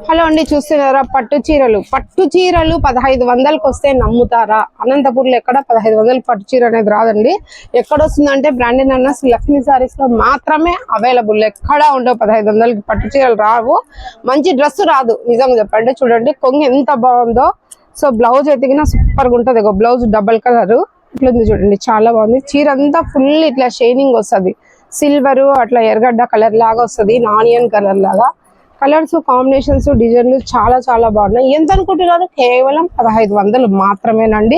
Hello అండి, చూస్తున్నారా పట్టు చీరలు 1500కి వస్తే నమ్ముతారా? అనంతపూర్లో ఎక్కడ 1500 పట్టు చీర అనేది రాదండి. ఎక్కడ వస్తుందంటే బ్రాండెడ్ అన్నస్ లక్ష్మీ సారీస్ లో మాత్రమే అవైలబుల్. ఎక్కడా ఉండవు 1500కి పట్టు చీరలు రావు. మంచి డ్రెస్ రాదు నిజంగా చెప్పండి. చూడండి కొంగు ఎంత బాగుందో. సో బ్లౌజ్ ఎతికినా సూపర్ గా ఉంటది. బ్లౌజ్ డబల్ కలర్ ఇట్లా ఉంది చూడండి, చాలా బాగుంది. చీర అంతా ఫుల్ ఇట్లా షైనింగ్ వస్తుంది. సిల్వర్ అట్లా ఎర్రగడ్డ కలర్ లాగా వస్తుంది, ఆనియన్ కలర్ లాగా. కలర్స్ కాంబినేషన్స్ డిజైన్లు చాలా చాలా బాగున్నాయి. ఎంత అనుకుంటున్నారు? కేవలం 1500 మాత్రమేనండి.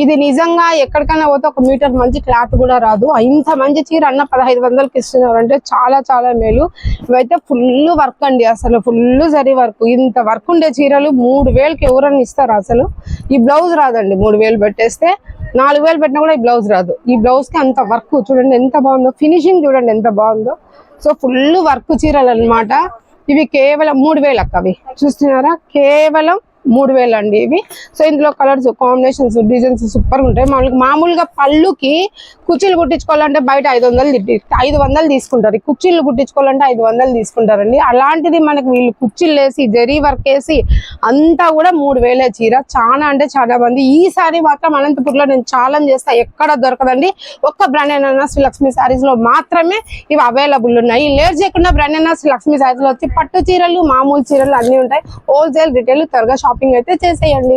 ఇది నిజంగా ఎక్కడికైనా పోతే 1 మీటర్ మంచి క్లాత్ కూడా రాదు. ఇంత మంచి చీర అన్న 1500కి ఇస్తున్నారంటే చాలా చాలా మేలు. ఇవైతే ఫుల్ వర్క్ అండి, అసలు ఫుల్ జరీ వర్క్. ఇంత వర్క్ ఉండే చీరలు 3000కి ఎవరన్నా ఇస్తారు? అసలు ఈ బ్లౌజ్ రాదండి. 3000 పెట్టేస్తే 4000 పెట్టినా కూడా ఈ బ్లౌజ్ రాదు. ఈ బ్లౌజ్ కి అంత వర్క్ చూడండి ఎంత బాగుందో, ఫినిషింగ్ చూడండి ఎంత బాగుందో. సో ఫుల్ వర్క్ చీరలు అన్నమాట. ఇవి కేవలం 3000 అక్క. అవి చూస్తున్నారా, కేవలం 3000 అండి ఇవి. సో ఇందులో కలర్స్ కాంబినేషన్స్ డిజైన్స్ సూపర్ ఉంటాయి. మామూలుగా పళ్ళుకి కుర్చీలు కుట్టించుకోవాలంటే బయట 500 తీసుకుంటారు. కుర్చీలు కుట్టించుకోవాలంటే 500 తీసుకుంటారండి. అలాంటిది మనకి వీళ్ళు కుర్చీలు వేసి జరీ వర్క్ వేసి అంతా కూడా 3000 చీర. చాలా అంటే చాలా మంది ఈసారి మాత్రం అనంతపూర్లో నేను ఛాలెంజ్ చేస్తా, ఎక్కడ దొరకదండి. ఒక్క బ్రాండెడ్ అన్నస్ లక్ష్మీ సారీస్ లో మాత్రమే ఇవి అవైలబుల్ ఉన్నాయి. లేట్ చేయకుండా బ్రాండెడ్ అన్నస్ లక్ష్మీ సారీస్ లో వచ్చి పట్టు చీరలు మామూలు చీరలు అన్ని ఉంటాయి. హోల్సేల్ రిటైల్ త్వరగా షాపింగ్ అయితే చేసేయండి.